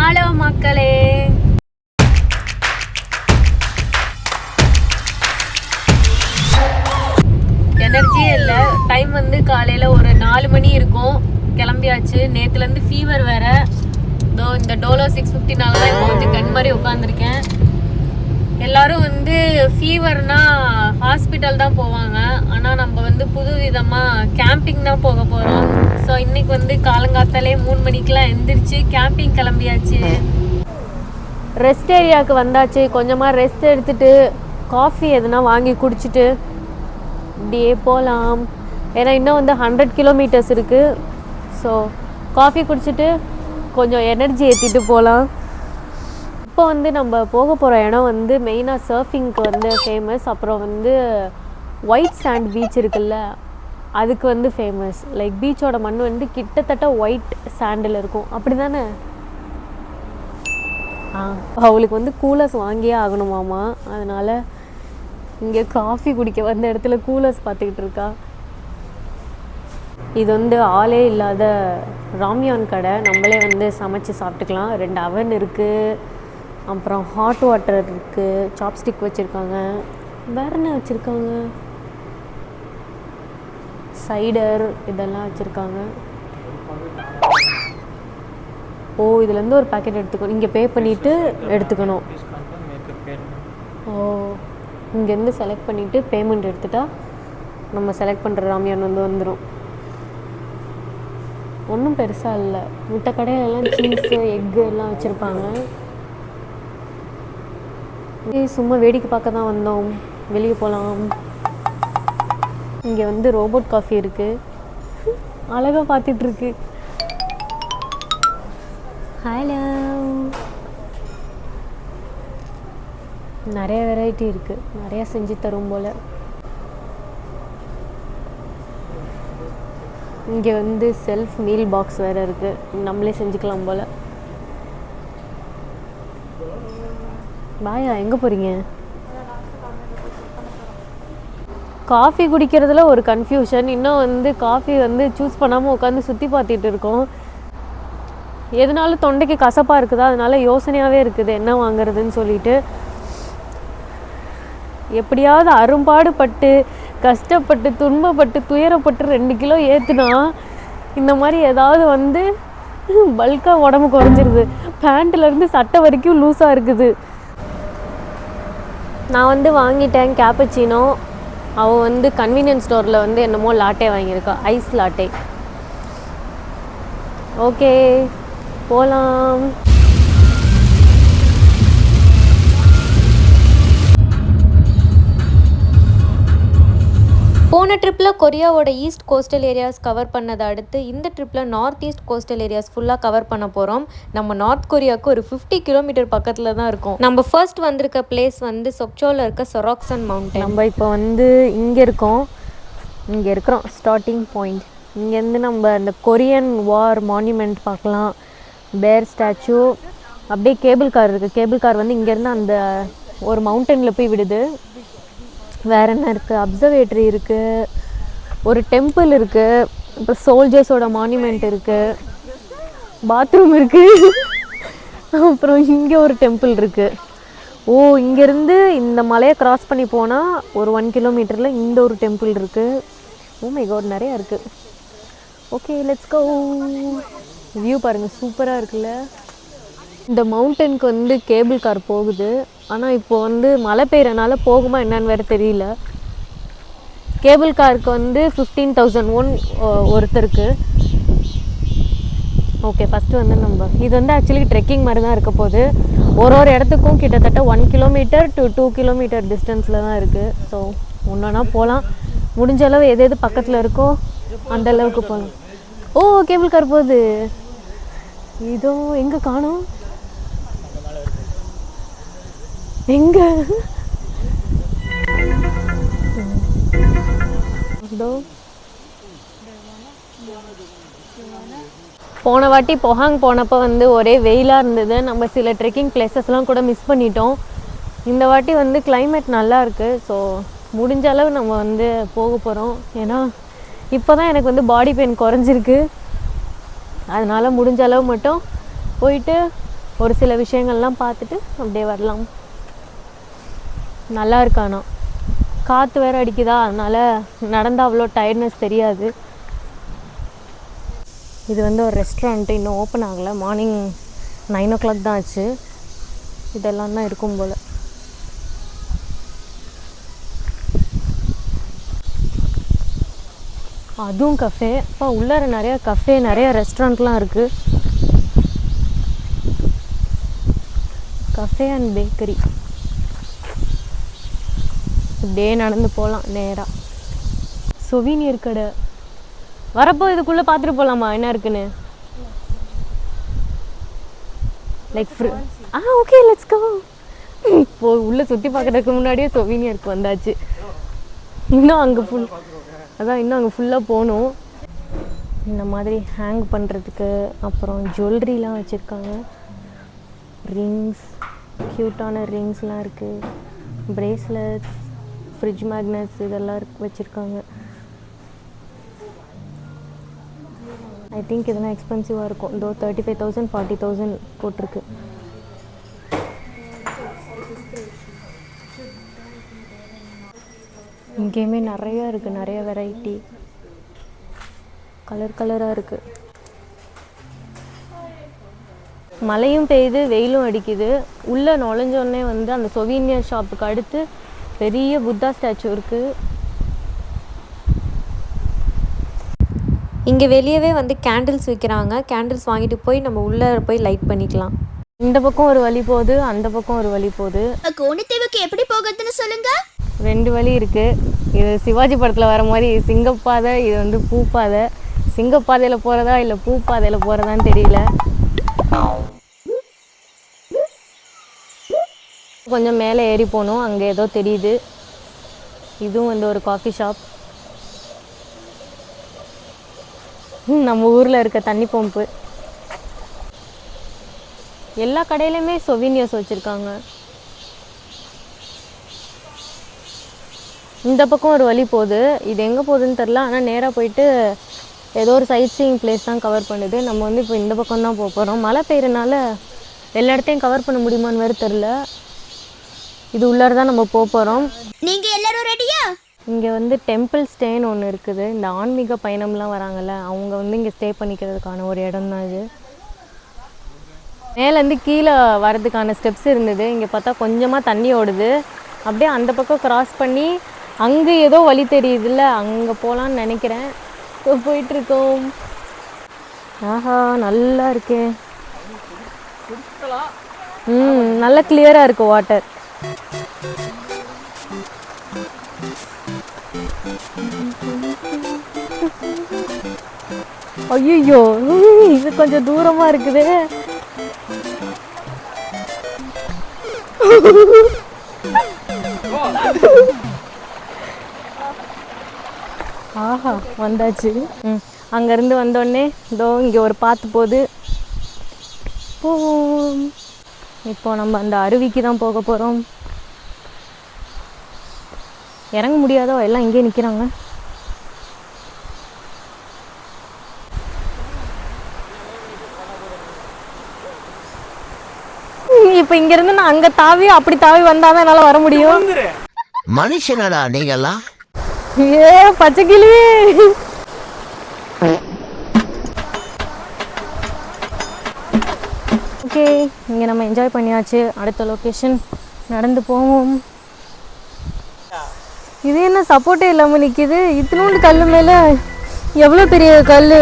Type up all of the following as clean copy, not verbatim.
Hello மக்களே, எனர்ஜியே இல்லை. Time வந்து காலையில் ஒரு 4 மணி இருக்கும். கிளம்பியாச்சு. நேற்றுலேருந்து ஃபீவர் வேறு. இந்த டோலோ 650 தான் இப்போ வந்து கண் மாதிரி உட்காந்துருக்கேன். எல்லாரும் வந்து ஃபீவர்னா ஹாஸ்பிட்டல் தான் போவாங்க. ஆனால் நம்ம வந்து புது விதமாக கேம்பிங் தான் போக போகிறோம். ஸோ இன்னைக்கு வந்து காலங்காத்தாலே 3 மணிக்கெலாம் எந்திரிச்சு கேம்பிங் கிளம்பியாச்சு. ரெஸ்ட் ஏரியாவுக்கு வந்தாச்சு. கொஞ்சமாக ரெஸ்ட் எடுத்துட்டு காஃபி எதுனா வாங்கி குடிச்சிட்டு இப்படியே போகலாம். ஏன்னா இன்னும் வந்து 100 கிலோமீட்டர்ஸ் இருக்குது. ஸோ காஃபி குடிச்சிட்டு கொஞ்சம் எனர்ஜி ஏற்றிட்டு போகலாம். இப்போ வந்து நம்ம போக போகிற இடம் வந்து மெயினாக சர்ஃபிங்க்கு வந்து ஃபேமஸ். அப்புறம் வந்து ஒயிட் சாண்ட் பீச் இருக்குல்ல, அதுக்கு வந்து ஃபேமஸ். லைக் பீச்சோட மண் வந்து கிட்டத்தட்ட ஒயிட் சாண்டில் இருக்கும். அப்படி தானே? அவளுக்கு வந்து கூலர்ஸ் வாங்கியே ஆகணுமாமா. அதனால் இங்கே காஃபி குடிக்க வந்த இடத்துல கூலர்ஸ் பார்த்துக்கிட்டு இருக்கா. இது வந்து ஆளே இல்லாத ராமியான் கடை. நம்மளே வந்து சமைச்சு சாப்பிட்டுக்கலாம். 2 அவன் இருக்குது. அப்புறம் ஹாட் வாட்டர் இருக்குது. சாப்ஸ்டிக் வச்சுருக்காங்க. வேறு என்ன வச்சுருக்காங்க? சைடர் இதெல்லாம் வச்சுருக்காங்க. ஓ, இதுலேருந்து ஒரு பேக்கெட் எடுத்துக்கணும். இங்கே பே பண்ணிவிட்டு எடுத்துக்கணும். ஓ, இங்கேருந்து செலக்ட் பண்ணிவிட்டு பேமெண்ட் எடுத்துட்டா நம்ம செலக்ட் பண்ணுற ராமியான் வந்து வந்துடும். ஒன்றும் பெருசாக இல்லை. முட்டை கடையிலலாம் சீஸு எக்கு எல்லாம் வச்சுருப்பாங்க. சும்மா வேடிக்கை பார்க்க தான் வந்தோம். வெளியே போகலாம். இங்கே வந்து ரோபோட் காஃபி இருக்குது. அழகாக பார்த்துட்ருக்கு. ஹலோ, நிறைய வெரைட்டி இருக்குது. நிறையா செஞ்சு தரும் போல். இங்கே வந்து செல்ஃப் மீல் பாக்ஸ் வேறு இருக்குது. நம்மளே செஞ்சுக்கலாம் போல். பாயா, எங்கே போகிறீங்க? காஃபி குடிக்கிறதுல ஒரு கன்ஃபியூஷன். இன்னும் வந்து காஃபி வந்து சூஸ் பண்ணாமல் உட்காந்து சுற்றி பார்த்துட்டு இருக்கோம். எதனால தொண்டைக்கு கசப்பாக இருக்குதா, அதனால யோசனையாகவே இருக்குது என்ன வாங்குறதுன்னு சொல்லிட்டு. எப்படியாவது அரும்பாடுபட்டு கஷ்டப்பட்டு துன்பப்பட்டு துயரப்பட்டு 2 கிலோ ஏற்றுனா இந்த மாதிரி ஏதாவது வந்து பல்காக உடம்பு குறைஞ்சிருது. பேண்ட்லேருந்து சட்டை வரைக்கும் லூஸாக இருக்குது. நான் வந்து வாங்கிட்டேன் கேப்பச்சினோ. அவள் வந்து கன்வீனியன்ஸ் ஸ்டோரில் வந்து என்னமோ லாட்டே வாங்கியிருக்கா, ஐஸ் லாட்டே. ஓகே, போகலாம். போன ட்ரிப்பில் கொரியாவோட ஈஸ்ட் கோஸ்டல் ஏரியாஸ் கவர் பண்ணதை அடுத்து இந்த ட்ரிப்பில் நார்த் ஈஸ்ட் கோஸ்டல் ஏரியாஸ் ஃபுல்லாக கவர் பண்ண போகிறோம். நம்ம நார்த் கொரியாவுக்கு ஒரு 50 கிலோமீட்டர் பக்கத்தில் தான் இருக்கும். நம்ம ஃபர்ஸ்ட் வந்திருக்க பிளேஸ் வந்து சொக்சோவில் இருக்க சொராக்சன் மவுண்டன். நம்ம இப்போ வந்து இங்கே இருக்கிறோம் ஸ்டார்டிங் பாயிண்ட். இங்கேருந்து நம்ம அந்த கொரியன் வார் மான்யூமெண்ட் பார்க்கலாம். பேர் ஸ்டாச்சு. அப்படியே கேபிள் கார் இருக்குது. கேபிள் கார் வந்து இங்கேருந்து அந்த ஒரு மவுண்டனில் போய் விடுது. வேறு என்ன இருக்குது? அப்சர்வேட்டரி இருக்குது. ஒரு டெம்பிள் இருக்குது. அப்புறம் சோல்ஜர்ஸோட மான்யூமெண்ட் இருக்குது. பாத்ரூம் இருக்குது. அப்புறம் இங்கே ஒரு டெம்பிள் இருக்குது. ஓ, இங்கேருந்து இந்த மலையை கிராஸ் பண்ணி போனால் ஒரு 1 கிலோமீட்டரில் இந்த ஒரு டெம்பிள் இருக்குது. ஓ மை காட், நிறையா இருக்குது. Okay, let's go. வியூ பாருங்கள், சூப்பராக இருக்குல்ல. இந்த மவுண்டனுக்கு வந்து கேபிள் கார் போகுது. ஆனால் இப்போ வந்து மழை பெய்யறனால போகுமா என்னன்னு வேறு தெரியல. கேபிள் காருக்கு வந்து 15,000 ஒருத்தருக்கு. ஓகே, ஃபஸ்ட்டு வந்து நம்ம இது வந்து ஆக்சுவலி ட்ரெக்கிங் மாதிரி தான் இருக்க போகுது. ஒரு இடத்துக்கும் கிட்டத்தட்ட 1 கிலோமீட்டர் to 2 கிலோமீட்டர் டிஸ்டன்ஸில் தான் இருக்குது. ஸோ ஒன்றா போகலாம். முடிஞ்ச அளவு எது பக்கத்தில் இருக்கோ அந்த அளவுக்கு போகலாம். ஓ, கேபிள் கார் போகுது. இதோ எங்கே காணோம்? எங்க? போன வாட்டி பொஹாங் போனப்போ வந்து ஒரே வெயிலாக இருந்தது. நம்ம சில ட்ரெக்கிங் பிளேசஸ்லாம் கூட மிஸ் பண்ணிட்டோம். இந்த வாட்டி வந்து கிளைமேட் நல்லா இருக்குது. ஸோ முடிஞ்ச அளவு நம்ம வந்து போக போகிறோம். ஏன்னா இப்போ தான் எனக்கு வந்து பாடி பெயின் குறைஞ்சிருக்கு. அதனால் முடிஞ்ச அளவு மட்டும் போயிட்டு ஒரு சில விஷயங்கள்லாம் பார்த்துட்டு அப்படியே வரலாம். நல்லா இருக்கானா, காற்று வேறு அடிக்குதா, அதனால் நடந்தால் அவ்வளோ டயர்ட்னஸ் தெரியாது. இது வந்து ஒரு ரெஸ்டாரண்ட்டு, இன்னும் ஓப்பன் ஆகலை. மார்னிங் 9 o'clock தான் ஆச்சு. இதெல்லாம் தான் இருக்கும் போல். அதுவும் கஃபே. அப்போ உள்ளார நிறையா கஃபே, நிறையா ரெஸ்டாரண்ட்லாம் இருக்குது. Cafe and bakery. இப்படியே நடந்து போகலாம் நேராக. சொவீனியர் கடை வரப்போ இதுக்குள்ளே பார்த்துட்டு போகலாமா என்ன இருக்குன்னு? Like okay let's go. இப்போ உள்ளே சுற்றி பார்க்குறதுக்கு முன்னாடியே சொவீனியருக்கு வந்தாச்சு. இன்னும் அங்கே ஃபுல்லாக போகணும். இந்த மாதிரி ஹேங் பண்ணுறதுக்கு அப்புறம் ஜுவல்லரிலாம் வச்சுருக்காங்க. ரிங்ஸ், க்யூட்டான ரிங்ஸ்லாம் இருக்குது. பிரேஸ்லெட்ஸ், ஃப்ரிட்ஜ் மேக்னட்ஸ் இதெல்லாம் வச்சுருக்காங்க. ஐ திங்க் இதெல்லாம் எக்ஸ்பென்சிவாக இருக்கும். இதோ 35,000 40,000 போட்டிருக்கு. இங்கேயுமே நிறையா இருக்குது, நிறைய வெரைட்டி, கலராக இருக்குது. மழையும் பெய்யுது, வெயிலும் அடிக்குது. உள்ளே நுழைஞ்சோடனே வந்து அந்த சொவீனியர் ஷாப்புக்கு அடுத்து பெரிய புத்தா ஸ்டாச்சு இருக்குது. இங்கே வெளியவே வந்து கேண்டில்ஸ் விற்கிறாங்க. கேண்டில்ஸ் வாங்கிட்டு போய் நம்ம உள்ளே போய் லைட் பண்ணிக்கலாம். இந்த பக்கம் ஒரு வழி போகுது, அந்த பக்கம் ஒரு வழி போகுது. கோணித்தீவுக்கு எப்படி போகிறதுன்னு சொல்லுங்க. 2 வழி இருக்குது. இது சிவாஜி படத்தில் வர மாதிரி சிங்கப்பாதை, இது வந்து பூப்பாதை. சிங்கப்பாதையில் போகிறதா இல்லை பூப்பாதையில் போகிறதான்னு தெரியல. கொஞ்சம் மேலே ஏறி போகணும், அங்கே ஏதோ தெரியுது. இதுவும் வந்து ஒரு காஃபி ஷாப். நம்ம ஊரில் இருக்க தண்ணி பம்பு. எல்லா கடையிலையுமே சொவீனியர்ஸ் வச்சுருக்காங்க. இந்த பக்கம் ஒரு வழி போகுது, இது எங்கே போகுதுன்னு தெரில. ஆனால் நேராக போயிட்டு ஏதோ ஒரு சைட் சீயிங் பிளேஸ் தான் கவர் பண்ணுது. நம்ம வந்து இப்போ இந்த பக்கம் தான் போக போகிறோம். மழை பெய்யறனால எல்லா இடத்தையும் கவர் பண்ண முடியுமான்னு வேறு தெரில. இது உள்ளார தான் நம்ம போக போகிறோம். நீங்கள் எல்லாரும் ரெடியா? இங்கே வந்து டெம்பிள் ஸ்டேன்னு ஒன்று இருக்குது. இந்த ஆன்மீக பயணம்லாம் வராங்கள்ல, அவங்க வந்து இங்கே ஸ்டே பண்ணிக்கிறதுக்கான ஒரு இடம் தான் இது. மேலேருந்து கீழே வரதுக்கான ஸ்டெப்ஸ் இருந்தது. இங்கே பார்த்தா கொஞ்சமாக தண்ணி ஓடுது. அப்படியே அந்த பக்கம் க்ராஸ் பண்ணி அங்கே ஏதோ வழி தெரியுதுல்ல, அங்கே போகலான்னு நினைக்கிறேன். போயிட்டுருக்கோம். ஆஹா, நல்லா இருக்கே. நல்லா கிளியராக இருக்குது வாட்டர். ஐயோ, இது கொஞ்சம் தூரமாக இருக்குது. ஆஹா, வந்தாச்சு. அங்கேருந்து வந்தோடனே இதோ இங்கே ஒரு பாத்து போகுது. போவோம். இப்போ நம்ம அந்த அருவிக்கு தான் போக போகிறோம். இறங்க முடியாதோ, எல்லாம் இங்கே நிற்கிறாங்க. இப்போ இங்கேருந்து நான் அங்கே தாவி அப்படி தாவி வந்தாதான் என்னால் வர முடியும். மனுஷனடா நீங்கெல்லாம். ஏ பச்சைக்கிளி. ஓகே, இங்கே நம்ம என்ஜாய் பண்ணியாச்சு. அடுத்த லொக்கேஷன் நடந்து போவோம். இது என்ன சப்போர்ட்டே இல்லாமல் நிற்கிது? இத்தினோண்டு கல் மேலே எவ்வளோ பெரிய கல்.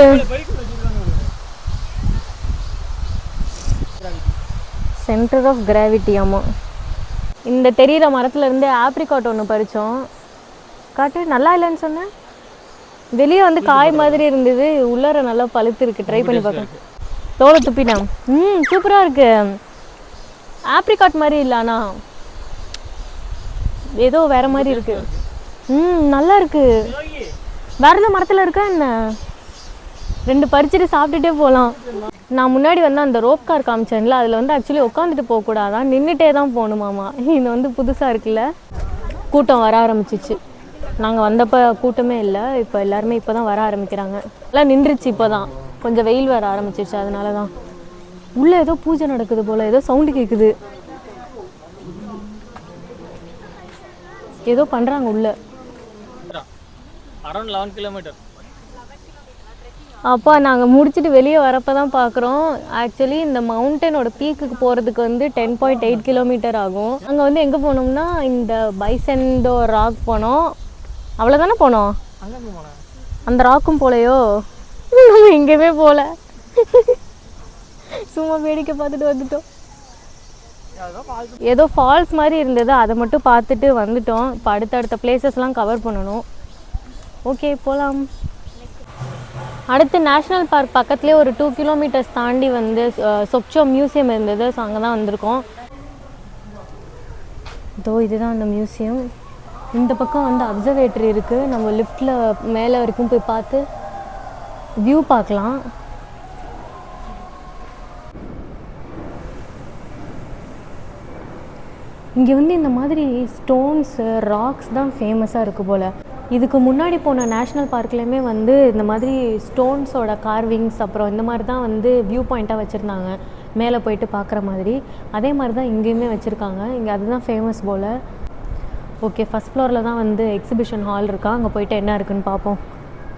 Centre of gravity. ஆமாம், இந்த தெரிகிற மரத்துலேருந்து ஆப்ரிகாட் ஒன்று பறித்தோம். காட்டு, நல்லா இல்லைன்னு சொன்னேன். வெளியே வந்து காய் மாதிரி இருந்தது, உள்ளார நல்லா பழுத்து இருக்குது. ட்ரை பண்ணி பார்க்க. தோலை துப்பினா. சூப்பராக இருக்கு. ஆப்ரிகாட் மாதிரி இல்லை, ஆனால் ஏதோ வேற மாதிரி இருக்கு. நல்லா இருக்கு. வேற எதுவும் மரத்தில் இருக்கா என்ன? 2 பறிச்சுட்டு சாப்பிட்டுட்டே போகலாம். நான் முன்னாடி வந்து அந்த ரோப் கார் காமிச்சேன்ல, அதில் வந்து ஆக்சுவலி உட்காந்துட்டு போகக்கூடாதான், நின்றுட்டே தான் போகணுமாமா. இது வந்து புதுசாக இருக்குல்ல. கூட்டம் வர ஆரம்பிச்சிச்சு. நாங்கள் வந்தப்போ கூட்டமே இல்லை. இப்போ எல்லாருமே இப்போ தான் வர ஆரம்பிக்கிறாங்க. எல்லாம் நின்றுச்சு. இப்போ தான் கொஞ்சம் வெயில் வர ஆரம்பிச்சிருச்சு, அதனால தான். உள்ளே ஏதோ பூஜை நடக்குது போல், ஏதோ சவுண்டு கேட்குது, ஏதோ பண்ணுறாங்க உள்ளே. Around 11 kilometre. அப்போ நாங்கள் முடிச்சுட்டு வெளியே வரப்போ தான் பார்க்குறோம். ஆக்சுவலி இந்த மவுண்டனோட பீக்குக்கு போகிறதுக்கு வந்து 10.8 கிலோமீட்டர் ஆகும். அங்கே வந்து எங்கே போனோம்னா இந்த பைசெண்டோ ராக் போனோம். அவ்வளோதானே போனோம். அந்த ராக்கும் போலையோ, நம்ம எங்கேயுமே போகல, சும்மா வேடிக்கை பார்த்துட்டு வந்துட்டோம். ஏதோ ஃபால்ஸ் மாதிரி இருந்தது, அதை மட்டும் பார்த்துட்டு வந்துட்டோம். இப்போ அடுத்தடுத்த பிளேசஸ்லாம் கவர் பண்ணணும். ஓகே, போகலாம். அடுத்து நேஷ்னல் பார்க் பக்கத்துலேயே ஒரு 2 கிலோமீட்டர்ஸ் தாண்டி வந்து சொக்சோ மியூசியம் இருந்தது. ஸோ அங்கே தான் வந்திருக்கோம். இதுதான் அந்த மியூசியம். இந்த பக்கம் வந்து அப்சர்வேட்டரி இருக்குது. நம்ம லிஃப்ட்டில் மேலே வரைக்கும் போய் பார்த்து வியூ பார்க்கலாம். இங்கே வந்து இந்த மாதிரி ஸ்டோன்ஸு ராக்ஸ் தான் ஃபேமஸாக இருக்குது போல். இதுக்கு முன்னாடி போன நேஷ்னல் பார்க்லேயுமே வந்து இந்த மாதிரி ஸ்டோன்ஸோட கார்விங்ஸ் அப்புறம் இந்த மாதிரி தான் வந்து வியூ பாயிண்ட்டாக வச்சுருந்தாங்க, மேலே போயிட்டு பார்க்குற மாதிரி. அதே மாதிரி தான் இங்கேயுமே வச்சுருக்காங்க. இங்கே அதுதான் ஃபேமஸ் போல். ஓகே, ஃபஸ்ட் ஃப்ளோரில் தான் வந்து எக்ஸிபிஷன் ஹால் இருக்கா. அங்கே போயிட்டு என்ன இருக்குதுன்னு பார்ப்போம்.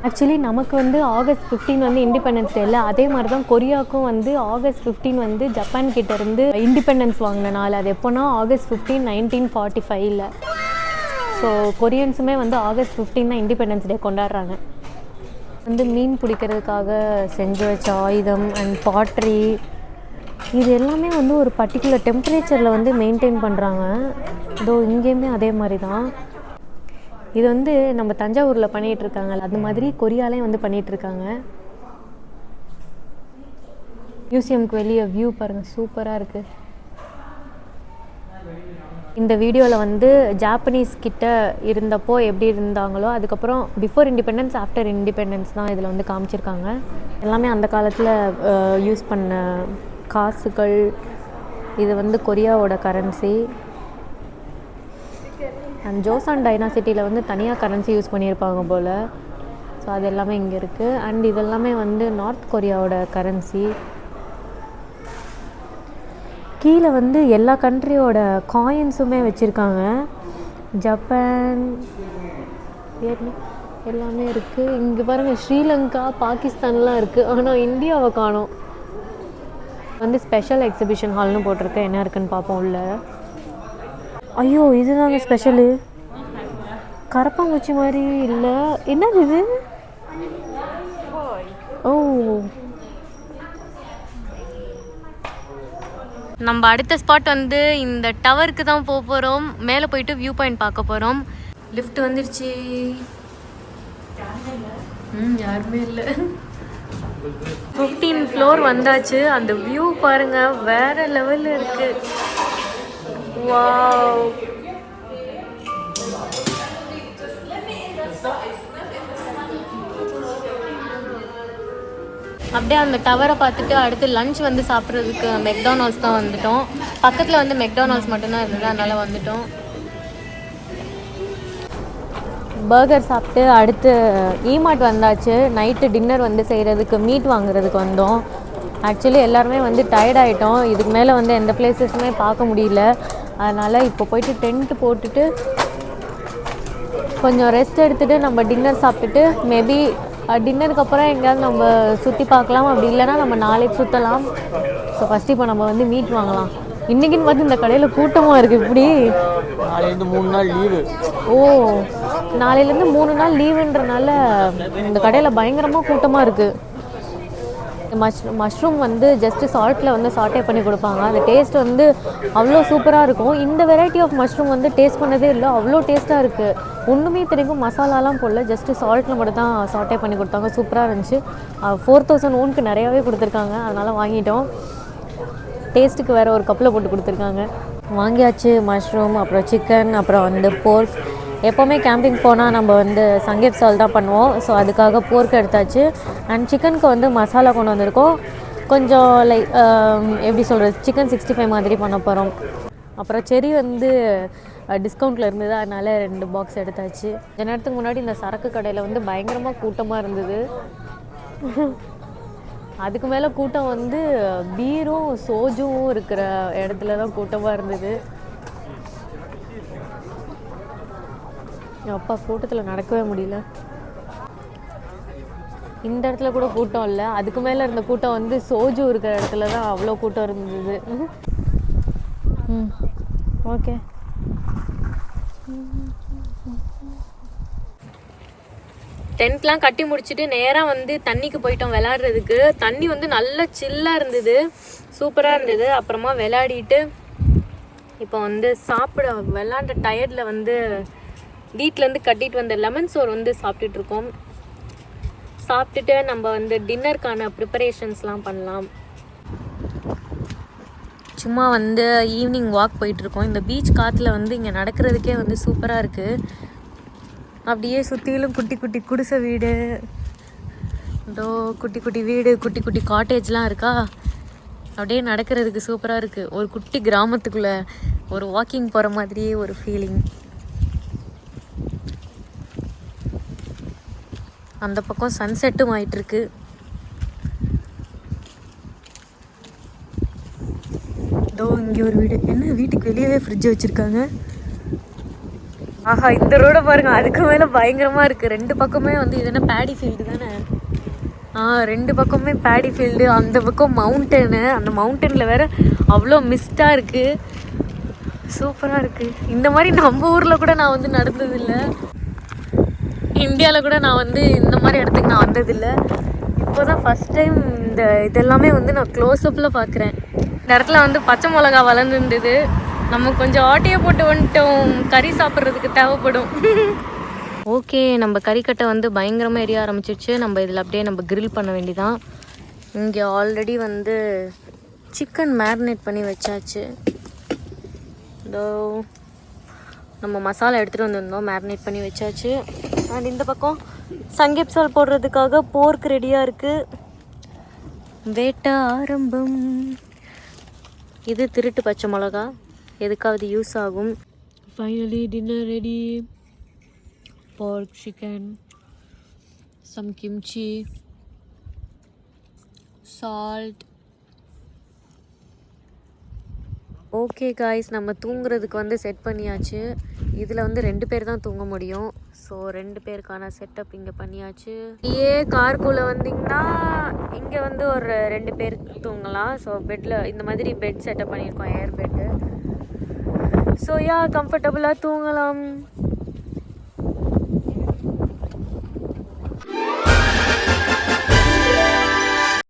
ஆக்சுவலி நமக்கு வந்து August 15 வந்து இண்டிபெண்டன்ஸ் டே இல்லை, அதே மாதிரி தான் கொரியாவுக்கும் வந்து August 15 வந்து ஜப்பான் கிட்டேருந்து இண்டிபெண்டன்ஸ் வாங்கின நாள். அது எப்போனா August 15, 1945. ஸோ கொரியன்ஸுமே வந்து August 15 தான் இண்டிபெண்டன்ஸ் டே கொண்டாடுறாங்க. வந்து மீன் பிடிக்கிறதுக்காக செஞ்சு வச்ச ஆயுதம் அண்ட் பாட்ரி, இது எல்லாமே வந்து ஒரு பர்டிகுலர் டெம்பரேச்சரில் வந்து மெயின்டைன் பண்ணுறாங்க. இங்கேயுமே அதே மாதிரி தான். இது வந்து நம்ம தஞ்சாவூரில் பண்ணிகிட்ருக்காங்க, அது மாதிரி கொரியாலையும் வந்து பண்ணிகிட்ருக்காங்க. மியூசியம்க்கு வெளியே வியூ பாருங்கள், சூப்பராக இருக்குது. இந்த வீடியோவில் வந்து ஜாப்பனீஸ் கிட்ட இருந்தப்போ எப்படி இருந்தாங்களோ, அதுக்கப்புறம் பிஃபோர் இண்டிபெண்டன்ஸ் ஆஃப்டர் இண்டிபெண்டன்ஸ் தான் இதில் வந்து காமிச்சிருக்காங்க. எல்லாமே அந்த காலத்தில் யூஸ் பண்ண காசுகள். இது வந்து கொரியாவோட கரன்சி. அண்ட் ஜோசான் டைனாசிட்டியில் வந்து தனியாக கரன்சி யூஸ் பண்ணியிருப்பாங்க போல். ஸோ அது எல்லாமே இங்கே இருக்குது. அண்ட் இதெல்லாமே வந்து நார்த் கொரியாவோட கரன்சி. கீழே வந்து எல்லா கண்ட்ரியோட காயின்ஸுமே வச்சுருக்காங்க. ஜப்பான் எல்லாமே இருக்குது. இங்கே பாருங்கள், ஸ்ரீலங்கா பாகிஸ்தான்லாம் இருக்குது, ஆனால் இந்தியாவை காணோம். வந்து ஸ்பெஷல் எக்ஸிபிஷன் ஹால்னு போட்டிருக்கேன். என்ன இருக்குன்னு பார்ப்போம் உள்ள. ஐயோ, இதுதாங்க ஸ்பெஷலு. கரப்பாம்பூச்சி மாதிரி இல்லை, என்னது இது? ஓ, நம்ம அடுத்த ஸ்பாட் வந்து இந்த டவருக்கு தான் போக போகிறோம். மேலே போயிட்டு வியூ பாயிண்ட் பார்க்க போகிறோம். லிஃப்ட் வந்துருச்சு. யாருமே இல்லை. 15 ஃப்ளோர் வந்தாச்சு. அந்த வியூ பாருங்கள், வேறு லெவலில் இருக்குது. வாவ். அப்படியே அந்த டவரை பார்த்துட்டு அடுத்து லஞ்ச் வந்து சாப்பிட்றதுக்கு மெக்டானல்ட்ஸ் தான் வந்துட்டோம். பக்கத்தில் வந்து மெக்டானல்ட்ஸ் மட்டும்தான் இருந்தது, அதனால் வந்துட்டோம். பர்கர் சாப்பிட்டு அடுத்து ஈமார்ட் வந்தாச்சு. நைட்டு டின்னர் வந்து செய்கிறதுக்கு மீட் வாங்குறதுக்கு வந்தோம். ஆக்சுவலி எல்லாருமே வந்து டயர்ட் ஆகிட்டோம். இதுக்கு மேலே வந்து எந்த பிளேஸஸுமே பார்க்க முடியல. அதனால் இப்போ போயிட்டு டென்ட்டு போட்டுட்டு கொஞ்சம் ரெஸ்ட் எடுத்துகிட்டு நம்ம டின்னர் சாப்பிட்டுட்டு மேபி டின்னருக்கு அப்புறம் எங்கேயாவது நம்ம சுற்றி பார்க்கலாம். அப்படி இல்லைனா நம்ம நாளைக்கு சுற்றலாம். ஸோ ஃபஸ்ட்டு இப்போ நம்ம வந்து மீட் வாங்கலாம். இன்றைக்கின்னு பார்த்து இந்த கடையில் கூட்டமாக இருக்குது. இப்படி நாளைலேருந்து 3 நாள் லீவு. ஓ, நாளையிலேருந்து 3 நாள் லீவுன்றனால இந்த கடையில் பயங்கரமாக கூட்டமாக இருக்குது. மஷ்ரூம் வந்து ஜஸ்ட்டு சால்ட்டில் வந்து சாட்டே பண்ணி கொடுப்பாங்க. அந்த டேஸ்ட் வந்து அவ்வளோ சூப்பராக இருக்கும். இந்த வெரைட்டி ஆஃப் மஷ்ரூம் வந்து டேஸ்ட் பண்ணதே இல்லை, அவ்வளோ டேஸ்ட்டாக இருக்குது. ஒன்றுமே தெரியும், மசாலாலாம் போடல, ஜஸ்ட்டு சால்ட்டில் மட்டும் தான் சாட்டே பண்ணி கொடுத்தாங்க. சூப்பராக இருந்துச்சு. 4000 ஓனுக்கு நிறையாவே கொடுத்துருக்காங்க, அதனால் வாங்கிட்டோம். டேஸ்ட்டுக்கு வேறு ஒரு கப்பில் போட்டு கொடுத்துருக்காங்க. வாங்கியாச்சு. மஷ்ரூம், அப்புறம் சிக்கன், அப்புறம் வந்து போர்க். எப்போவுமே கேம்பிங் போனால் நம்ம வந்து சங்கேப் சால் தான் பண்ணுவோம். ஸோ அதுக்காக போர்க் எடுத்தாச்சு. அண்ட் சிக்கனுக்கு வந்து மசாலா கொண்டு வந்திருக்கோம். கொஞ்சம் லைக் எப்படி சொல்கிறது, சிக்கன் 65 மாதிரி பண்ண போகிறோம். அப்புறம் செரி வந்து டிஸ்கவுண்ட்டில் இருந்தது, அதனால் 2 பாக்ஸ் எடுத்தாச்சு. கொஞ்ச நேரத்துக்கு முன்னாடி இந்த சரக்கு கடையில் வந்து பயங்கரமாக கூட்டமாக இருந்தது. அதுக்கு மேலே கூட்டம் வந்து பீரும் சோஜும் இருக்கிற இடத்துல தான் கூட்டமாக இருந்தது. அப்பா கூட்டத்தில் நடக்கவே முடியல. இந்த இடத்துல கூட கூட்டம் இல்லை, அதுக்கு மேலே இருந்த கூட்டம் வந்து சோஜு இருக்கிற இடத்துல தான் அவ்வளோ கூட்டம் இருந்தது. ஓகே. டென்ட்லாம் கட்டி முடிச்சுட்டு நேராக வந்து தண்ணிக்கு போயிட்டோம் விளையாடுறதுக்கு. தண்ணி வந்து நல்ல சில்லாக இருந்தது, சூப்பராக இருந்தது. அப்புறமா விளையாடிட்டு இப்போ வந்து விளாண்ட டயர்டில் வந்து வீட்டிலேருந்து கட்டிட்டு வந்த லெமன் சோறு வந்து சாப்பிட்டுட்ருக்கோம். சாப்பிட்டுட்டு நம்ம வந்து டின்னருக்கான ப்ரிப்பரேஷன்ஸ்லாம் பண்ணலாம். சும்மா வந்து ஈவினிங் வாக் போயிட்டுருக்கோம். இந்த பீச் காற்றுல வந்து இங்கே நடக்கிறதுக்கே வந்து சூப்பராக இருக்குது. அப்படியே சுற்றிலும் குட்டி குட்டி குடிசை வீடு, இதோ குட்டி குட்டி வீடு, குட்டி குட்டி காட்டேஜ்லாம் இருக்கா. அப்படியே நடக்கிறதுக்கு சூப்பராக இருக்குது. ஒரு குட்டி கிராமத்துக்குள்ளே ஒரு வாக்கிங் போகிற மாதிரியே ஒரு ஃபீலிங். அந்த பக்கம் சன்செட்டும் ஆயிட்டிருக்கு. இதோ இங்கே ஒரு வீடு. என்ன வீட்டுக்கு வெளியவே ஃப்ரிட்ஜ் வச்சுருக்காங்க. ஆஹா, இந்த ரோடை பாருங்க, அதுக்கு மேலே பயங்கரமாக இருக்குது. ரெண்டு பக்கமே வந்து இது என்ன பேடி ஃபீல்டு தானே? ரெண்டு பக்கமே பேடி ஃபீல்டு. அந்த பக்கம் மவுண்டனு, அந்த மவுண்டனில் வேறு அவ்வளோ மிஸ்டாக இருக்குது, சூப்பராக இருக்குது. இந்த மாதிரி நம்ம ஊரில் கூட நான் வந்து நடந்ததில்லை, இந்தியாவில் கூட நான் வந்து இந்த மாதிரி இடத்துக்கு நான் வந்ததில்லை. இப்போ தான் ஃபஸ்ட் டைம் இதெல்லாமே வந்து நான் க்ளோஸ்அப்பில் பார்க்குறேன். இந்த இடத்துல வந்து பச்சை மிளகா வளர்ந்துருந்தது. நம்ம கொஞ்சம் ஆட்டையை போட்டு வந்துட்டோம், கறி சாப்பிட்றதுக்கு தேவைப்படும். ஓகே, நம்ம கறிக்கட்டை வந்து பயங்கரமாக எரிய ஆரம்பிச்சிருச்சு. நம்ம இதில் அப்படியே நம்ம கிரில் பண்ண வேண்டிதான். இங்கே ஆல்ரெடி வந்து சிக்கன் மேரினேட் பண்ணி வச்சாச்சு. இதோ நம்ம மசாலா எடுத்துகிட்டு வந்திருந்தோம், மேரினேட் பண்ணி வச்சாச்சு. அண்ட் இந்த பக்கம் சங்கீப்சால் போடுறதுக்காக போர்க் ரெடியாக இருக்குது. வேட்டை ஆரம்பம். இது திருட்டு பச்சை மிளகா, எதுக்காவது யூஸ் ஆகும். Finally dinner ready. pork chicken, some kimchi, salt. Okay guys, நம்ம தூங்குறதுக்கு வந்து செட் பண்ணியாச்சு. இதில் வந்து 2 பேர் தான் தூங்க முடியும். ஸோ 2 பேருக்கான செட்டப் இங்கே பண்ணியாச்சு. காருக்குள்ளே வந்தீங்கன்னா இங்கே வந்து ஒரு 2 பேர் தூங்கலாம். ஸோ பெட்டில் இந்த மாதிரி பெட் செட்டப் பண்ணியிருக்கோம், ஏர் பெட்டு. ஸோ கம்ஃபர்டபுளாக தூங்கலாம்.